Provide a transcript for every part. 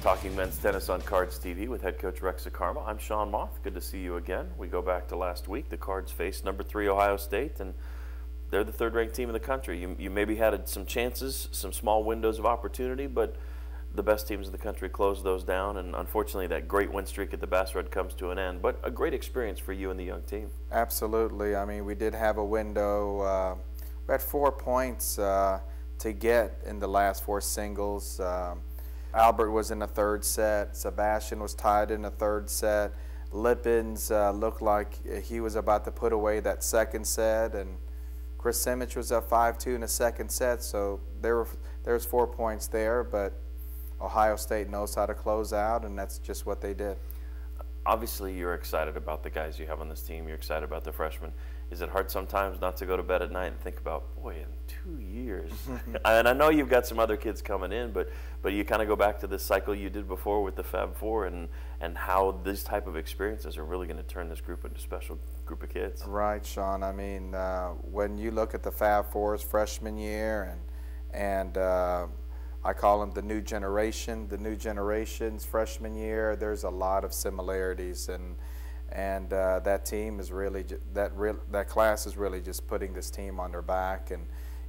Talking men's tennis on Cards TV with head coach Rex Akarma. I'm Sean Moth. Good to see you again. We go back to last week. The Cards faced number 3 Ohio State, and they're the third-ranked team in the country. You maybe had some chances, some small windows of opportunity, but the best teams in the country closed those down, and unfortunately that great win streak at the Bass Rod comes to an end. But a great experience for you and the young team. Absolutely. I mean, we did have a window. We had 4 points to get in the last 4 singles. Albert was in the third set. Sebastian was tied in the third set. Lippens looked like he was about to put away that second set, and Chris Simic was up 5-2 in the second set. So there's 4 points there, but Ohio State knows how to close out, and that's just what they did. Obviously, you're excited about the guys you have on this team. You're excited about the freshmen. Is it hard sometimes not to go to bed at night and think about, boy, in 2 years? And I know you've got some other kids coming in, but you kind of go back to this cycle you did before with the Fab Four and how these type of experiences are really going to turn this group into a special group of kids. Right, Sean. I mean, when you look at the Fab Four's freshman year and I call them the new generation's freshman year, there's a lot of similarities, and that team is really that class is really just putting this team on their back, and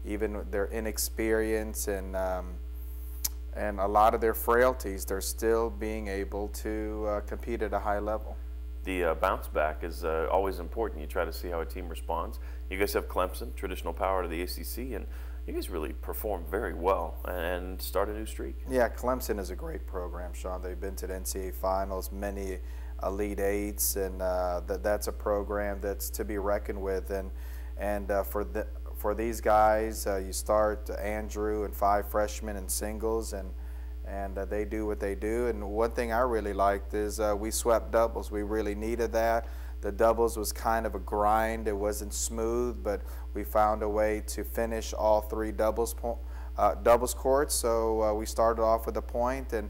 even their inexperience and a lot of their frailties, they're still being able to compete at a high level. The bounce back is always important. You try to see how a team responds. You guys have Clemson, traditional power to the ACC, and you guys really perform very well and start a new streak. Yeah, Clemson is a great program, Sean. They've been to the NCAA finals, many Elite Eights, and that's a program that's to be reckoned with. And for these guys, you start Andrew and 5 freshmen in singles, and they do what they do. And one thing I really liked is we swept doubles. We really needed that. The doubles was kind of a grind. It wasn't smooth, but we found a way to finish all 3 doubles courts. So we started off with a point, and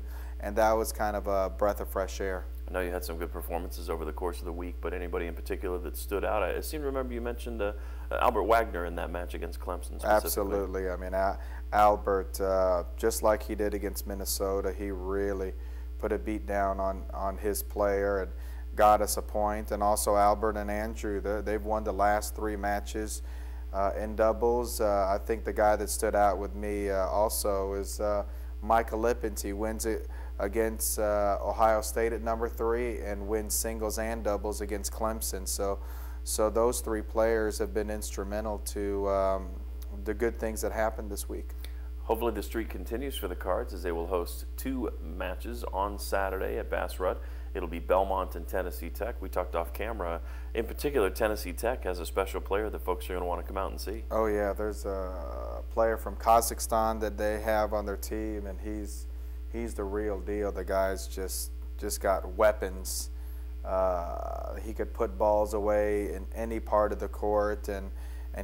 that was kind of a breath of fresh air. I know you had some good performances over the course of the week, but anybody in particular that stood out? I seem to remember you mentioned Albert Wagner in that match against Clemson specifically. Absolutely. I mean, Albert, just like he did against Minnesota, he really put a beat down on his player and got us a point. And also Albert and Andrew, they've won the last 3 matches in doubles. I think the guy that stood out with me also is Michael Lippens. He wins it against Ohio State at number 3 and wins singles and doubles against Clemson. So those 3 players have been instrumental to the good things that happened this week. Hopefully the streak continues for the Cards as they will host 2 matches on Saturday at Bass Rod. It'll be Belmont and Tennessee Tech. We talked off camera. In particular, Tennessee Tech has a special player that folks are going to want to come out and see. Oh yeah, there's a player from Kazakhstan that they have on their team, and he's the real deal. The guy's just got weapons. He could put balls away in any part of the court, and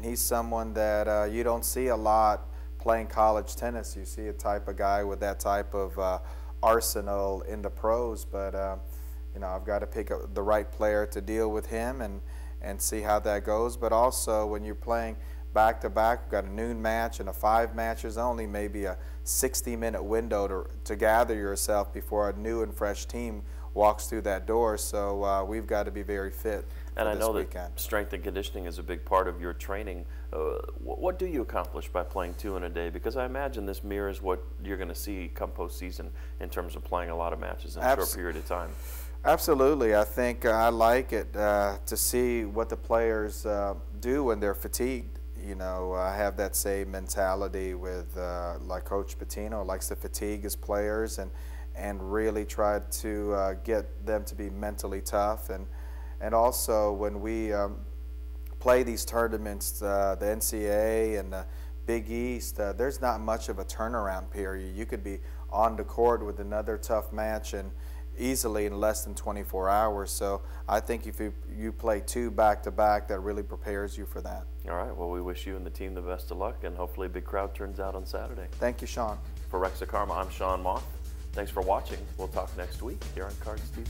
he's someone that you don't see a lot playing college tennis. You see a type of guy with that type of arsenal in the pros, but you know, I've got to pick the right player to deal with him and see how that goes. But also, when you're playing back-to-back, we've got a noon match and a 5 match. There's only maybe a 60-minute window to gather yourself before a new and fresh team walks through that door. So we've got to be very fit. And I know that strength and conditioning is a big part of your training. What do you accomplish by playing 2 in a day? Because I imagine this mirrors what you're going to see come postseason in terms of playing a lot of matches in a short period of time. Absolutely. I think I like it to see what the players do when they're fatigued. You know, I have that same mentality with like Coach Pitino likes to fatigue his players and really try to get them to be mentally tough. And also when we play these tournaments, the NCAA and the Big East, there's not much of a turnaround period. You could be on the court with another tough match and easily in less than 24 hours. So I think if you play 2 back-to-back, that really prepares you for that. All right. Well, we wish you and the team the best of luck, and hopefully a big crowd turns out on Saturday. Thank you, Sean. For Rex Akarma, I'm Sean Moth. Thanks for watching. We'll talk next week here on Cards TV.